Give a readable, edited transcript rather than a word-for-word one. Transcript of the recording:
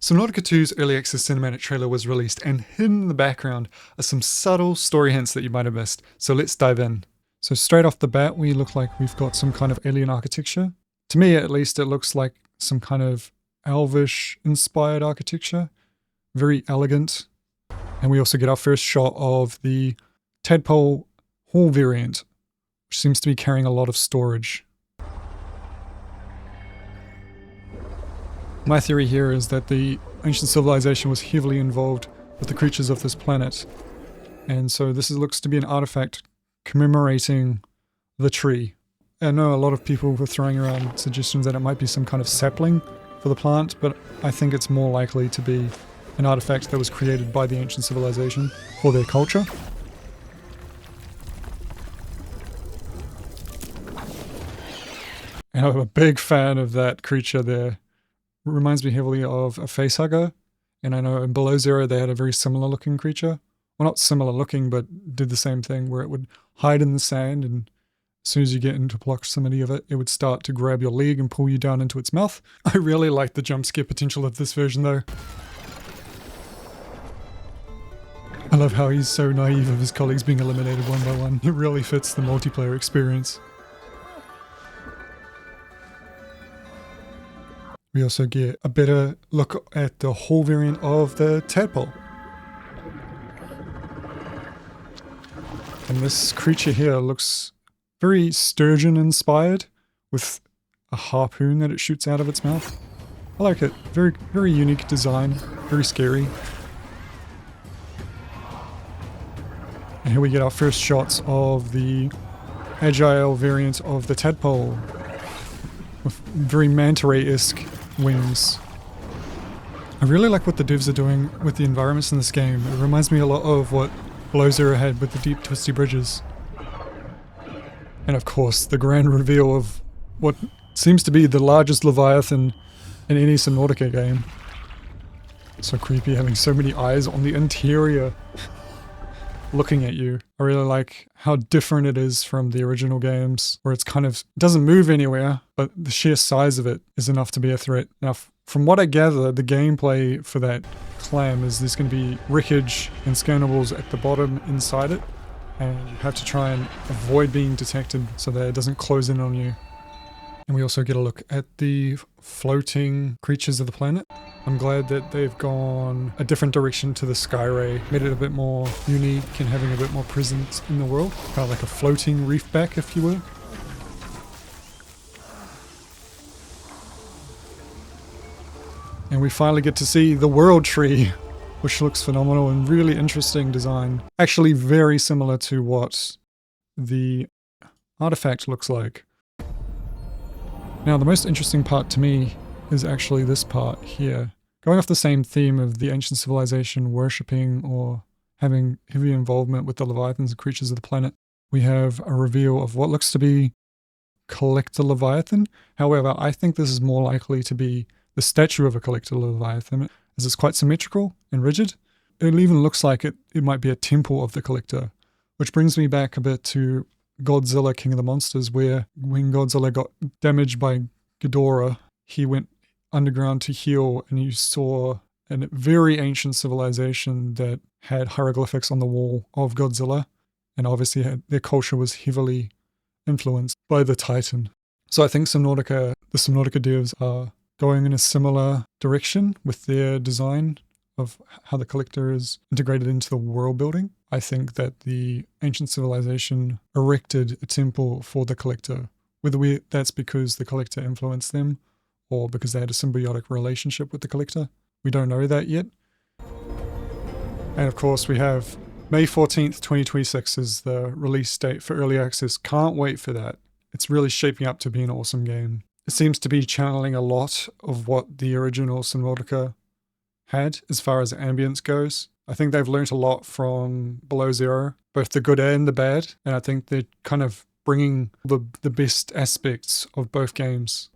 Subnautica 2's early access cinematic trailer was released, and hidden in the background are some subtle story hints that you might have missed, so let's dive in. So straight off the bat, we look like we've got some kind of alien architecture. To me at least, it looks like some kind of elvish inspired architecture. Very elegant. And we also get our first shot of the tadpole hall variant, which seems to be carrying a lot of storage. My theory here is that the ancient civilization was heavily involved with the creatures of this planet. And so this looks to be an artifact commemorating the tree. I know a lot of people were throwing around suggestions that it might be some kind of sapling for the plant, but I think it's more likely to be an artifact that was created by the ancient civilization for their culture. And I'm a big fan of that creature there. It reminds me heavily of a facehugger, and I know in Below Zero they had a very similar looking creature. Well, not similar looking, but did the same thing where it would hide in the sand, and as soon as you get into proximity of it, it would start to grab your leg and pull you down into its mouth. I really like the jump scare potential of this version though. I love how he's so naive of his colleagues being eliminated one by one. It really fits the multiplayer experience. We also get a better look at the whole variant of the tadpole. And this creature here looks very sturgeon inspired, with a harpoon that it shoots out of its mouth. I like it. Very, very unique design. Very scary. And here we get our first shots of the agile variant of the tadpole, with very manta ray-esque wings. I really like what the devs are doing with the environments in this game. It reminds me a lot of what Below Zero had with the deep twisty bridges. And of course, the grand reveal of what seems to be the largest Leviathan in any Subnautica game. So creepy, having so many eyes on the interior looking at you. I really like how different it is from the original games, where it's kind of doesn't move anywhere, but the sheer size of it is enough to be a threat. Now, from what I gather, the gameplay for that clam is there's going to be wreckage and scannables at the bottom inside it, and you have to try and avoid being detected so that it doesn't close in on you. And we also get a look at the floating creatures of the planet. I'm glad that they've gone a different direction to the Skyray, made it a bit more unique and having a bit more presence in the world. Kind of like a floating reef back, if you will. And we finally get to see the world tree, which looks phenomenal and really interesting design. Actually very similar to what the artifact looks like. Now, the most interesting part to me is actually this part here. Going off the same theme of the ancient civilization worshipping or having heavy involvement with the Leviathans and creatures of the planet, we have a reveal of what looks to be Collector Leviathan. However, I think this is more likely to be the statue of a Collector Leviathan, as it's quite symmetrical and rigid. It even looks like it might be a temple of the Collector, which brings me back a bit to Godzilla, King of the Monsters, where when Godzilla got damaged by Ghidorah, he went underground to heal, and you saw a very ancient civilization that had hieroglyphics on the wall of Godzilla, and obviously their culture was heavily influenced by the Titan. So I think the Subnautica devs are going in a similar direction with their design of how the Collector is integrated into the world building. I think that the ancient civilization erected a temple for the Collector, whether that's because the Collector influenced them or because they had a symbiotic relationship with the Collector. We don't know that yet. And of course we have May 14th, 2026 is the release date for Early Access. Can't wait for that. It's really shaping up to be an awesome game. It seems to be channeling a lot of what the original Subnautica had as far as ambience goes. I think they've learnt a lot from Below Zero, both the good and the bad, and I think they're kind of bringing the best aspects of both games